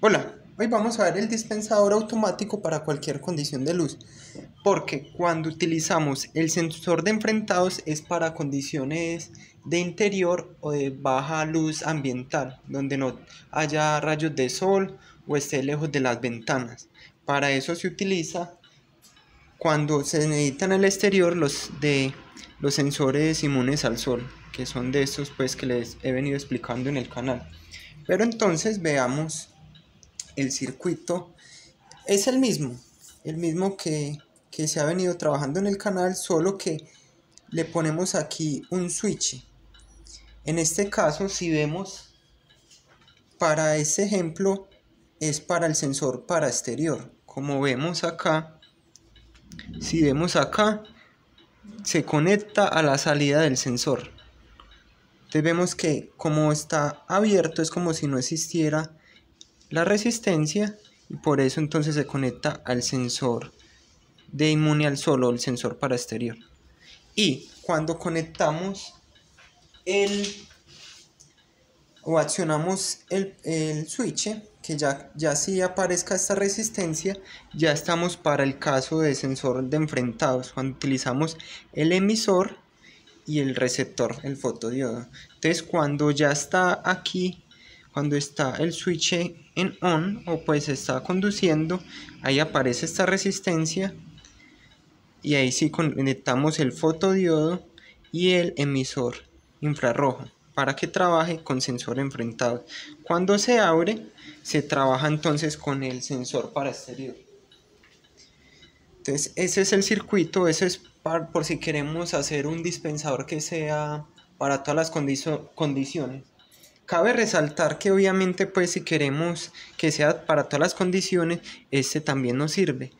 Hola, hoy vamos a ver el dispensador automático para cualquier condición de luz, porque cuando utilizamos el sensor de enfrentados es para condiciones de interior o de baja luz ambiental, donde no haya rayos de sol o esté lejos de las ventanas. Para eso se utiliza cuando se necesitan en el exterior los sensores inmunes al sol, que son de estos pues que les he venido explicando en el canal. Pero entonces veamos el circuito. Es el mismo que se ha venido trabajando en el canal, solo que le ponemos aquí un switch. En este caso, si vemos, para este ejemplo es para el sensor para exterior. Como vemos acá, si vemos acá, se conecta a la salida del sensor. Entonces vemos que como está abierto es como si no existiera la resistencia, y por eso entonces se conecta al sensor de inmune al sol o el sensor para exterior. Y cuando conectamos o accionamos el switch, que ya sí aparezca esta resistencia, ya estamos para el caso de sensor de enfrentados, cuando utilizamos el emisor y el receptor, el fotodiodo. Entonces cuando ya está aquí, cuando está el switch en on o pues está conduciendo, ahí aparece esta resistencia y ahí sí conectamos el fotodiodo y el emisor infrarrojo para que trabaje con sensor enfrentado. Cuando se abre, se trabaja entonces con el sensor para exterior. Entonces ese es el circuito, ese es por si queremos hacer un dispensador que sea para todas las condiciones. Cabe resaltar que obviamente pues si queremos que sea para todas las condiciones, este también nos sirve.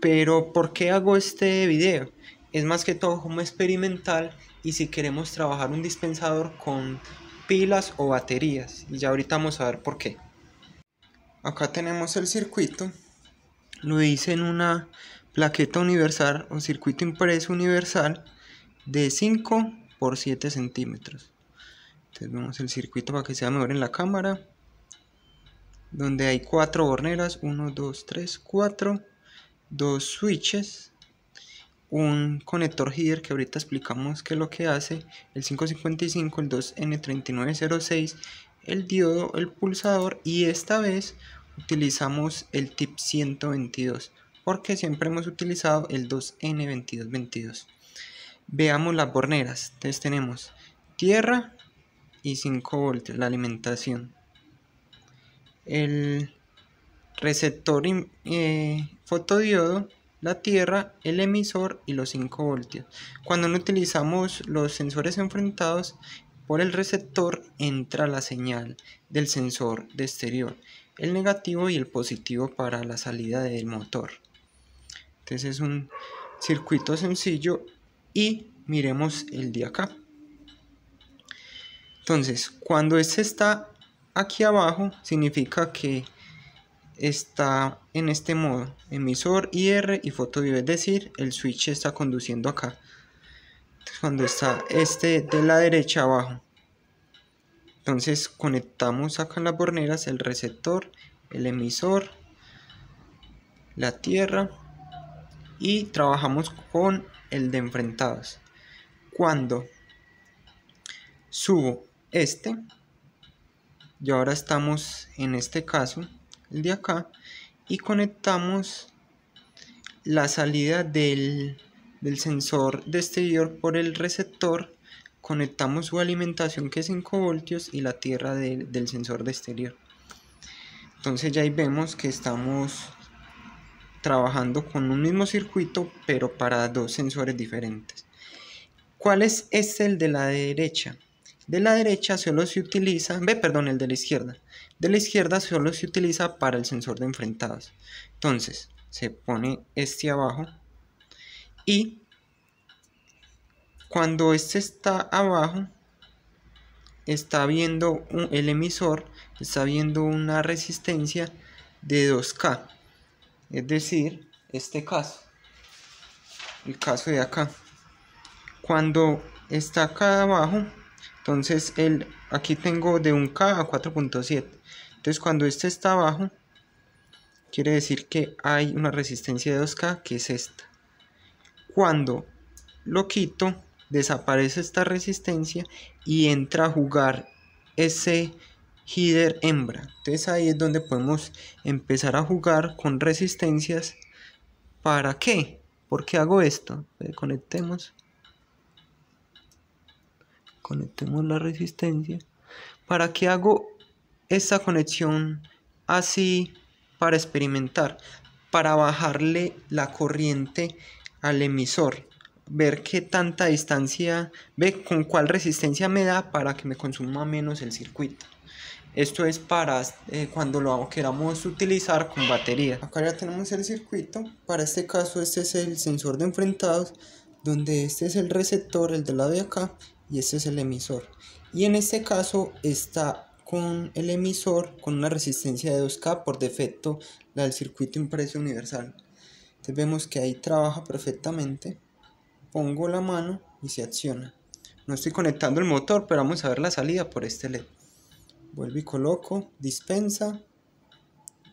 Pero ¿por qué hago este video? Es más que todo como experimental y si queremos trabajar un dispensador con pilas o baterías. Y ya ahorita vamos a ver por qué. Acá tenemos el circuito. Lo hice en una plaqueta universal o circuito impreso universal de 5 por 7 centímetros. Entonces vemos el circuito para que sea mejor en la cámara. Donde hay 4 borneras, 1, 2, 3, 4. 2 switches, un conector header que ahorita explicamos qué es lo que hace, el 555, el 2N3906, el diodo, el pulsador, y esta vez utilizamos el tip 122 porque siempre hemos utilizado el 2N2222. Veamos las borneras. Entonces tenemos tierra y 5 voltios, la alimentación, el receptor fotodiodo, la tierra, el emisor y los 5 voltios. Cuando no utilizamos los sensores enfrentados, por el receptor entra la señal del sensor de exterior, el negativo y el positivo para la salida del motor. Entonces es un circuito sencillo y miremos el de acá. Entonces cuando este está aquí abajo significa que está en este modo, emisor, IR y fotodiodo, es decir, el switch está conduciendo acá. Entonces, cuando está este de la derecha abajo, entonces conectamos acá en las borneras el receptor, el emisor, la tierra y trabajamos con el de enfrentados. Cuando subo este, y ahora estamos en este caso, el de acá, y conectamos la salida del sensor de exterior por el receptor, conectamos su alimentación que es 5 voltios y la tierra del sensor de exterior. Entonces ya ahí vemos que estamos trabajando con un mismo circuito pero para dos sensores diferentes. ¿Cuál es el de la derecha? De la derecha solo se utiliza, el de la izquierda. De la izquierda solo se utiliza para el sensor de enfrentados. Entonces se pone este abajo y cuando este está abajo está viendo el emisor, está viendo una resistencia de 2K, es decir, este caso, el caso de acá. Cuando está acá abajo, entonces aquí tengo de 1K a 4.7. Entonces cuando este está abajo, quiere decir que hay una resistencia de 2K, que es esta. Cuando lo quito, desaparece esta resistencia y entra a jugar ese header hembra. Entonces ahí es donde podemos empezar a jugar con resistencias. ¿Para qué? ¿Por qué hago esto? Conectemos la resistencia. ¿Para qué hago esta conexión así? Para experimentar, para bajarle la corriente al emisor, ver qué tanta distancia, ve con cuál resistencia me da para que me consuma menos el circuito. Esto es para cuando lo queramos utilizar con batería. Acá ya tenemos el circuito. Para este caso este es el sensor de enfrentados, donde este es el receptor, el del lado de acá, y este es el emisor. Y en este caso está con el emisor con una resistencia de 2K, por defecto la del circuito impreso universal. Entonces vemos que ahí trabaja perfectamente. Pongo la mano y se acciona. No estoy conectando el motor, pero vamos a ver la salida por este LED. Vuelvo y coloco, dispensa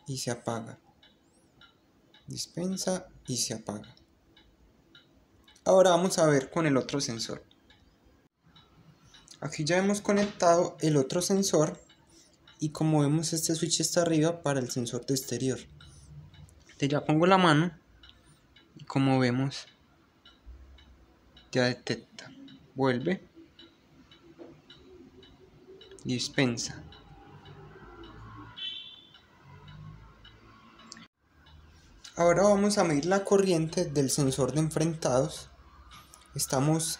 y se apaga. Dispensa y se apaga. Ahora vamos a ver con el otro sensor. Aquí ya hemos conectado el otro sensor y como vemos este switch está arriba para el sensor de exterior. Entonces ya pongo la mano y como vemos ya detecta. Vuelve. Dispensa. Ahora vamos a medir la corriente del sensor de enfrentados. Estamos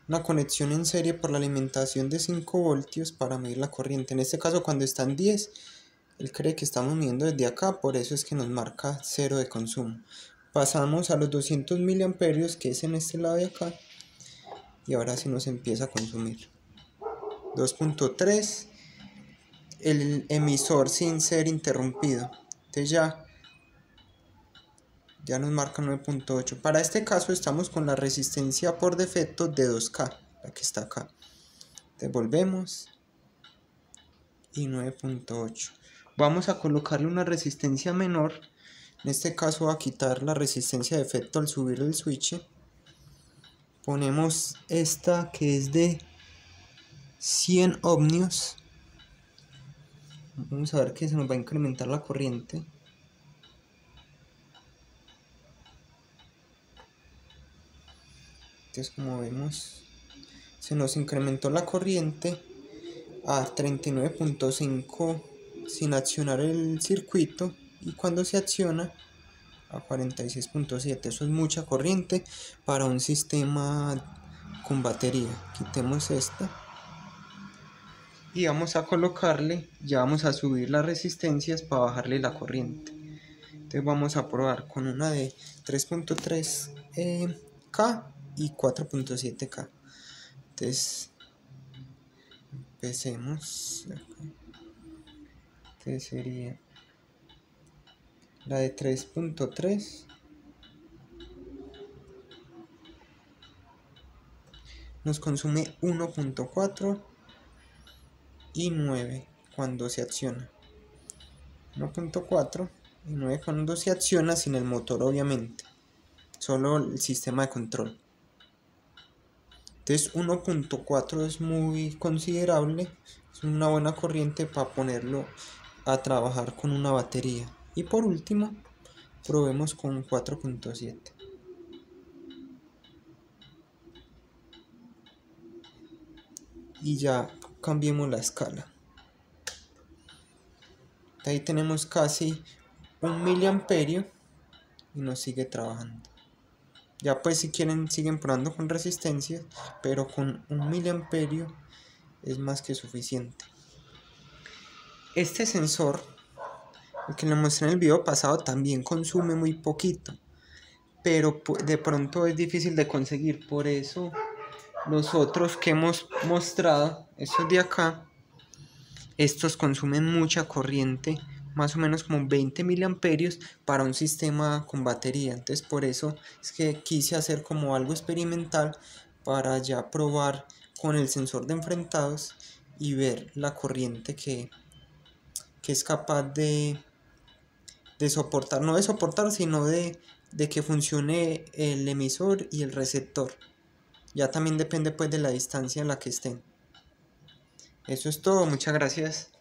una conexión en serie por la alimentación de 5 voltios para medir la corriente. En este caso cuando está en 10, él cree que estamos midiendo desde acá, por eso es que nos marca 0 de consumo. Pasamos a los 200 miliamperios, que es en este lado de acá, y ahora sí nos empieza a consumir. 2.3, el emisor sin ser interrumpido. Entonces ya nos marca 9.8. Para este caso estamos con la resistencia por defecto de 2K, la que está acá. Devolvemos y 9.8. Vamos a colocarle una resistencia menor. En este caso voy a quitar la resistencia de efecto al subir el switch. Ponemos esta que es de 100 ohmios. Vamos a ver que se nos va a incrementar la corriente. Entonces como vemos se nos incrementó la corriente a 39.5 sin accionar el circuito, y cuando se acciona a 46.7. Eso es mucha corriente para un sistema con batería. Quitemos esta y vamos a colocarle, ya vamos a subir las resistencias para bajarle la corriente. Entonces vamos a probar con una de 3.3 K y 4.7 K. Entonces empecemos acá. Entonces sería la de 3.3 nos consume 1.4 y 9 cuando se acciona. 1.4 y 9 cuando se acciona sin el motor, obviamente, solo el sistema de control. Entonces 1.4 es muy considerable, es una buena corriente para ponerlo a trabajar con una batería. Y por último probemos con 4.7. y ya cambiemos la escala. Ahí tenemos casi 1 miliamperio y nos sigue trabajando. Ya pues si quieren siguen probando con resistencia, pero con 1 miliamperio es más que suficiente. Este sensor, el que les mostré en el video pasado, también consume muy poquito, pero de pronto es difícil de conseguir. Por eso los otros que hemos mostrado, estos de acá, estos consumen mucha corriente, más o menos como 20 miliamperios para un sistema con batería. Entonces por eso es que quise hacer como algo experimental para ya probar con el sensor de enfrentados y ver la corriente que que es capaz de soportar, no de soportar, sino de que funcione el emisor y el receptor. Ya también depende pues de la distancia en la que estén. Eso es todo, muchas gracias.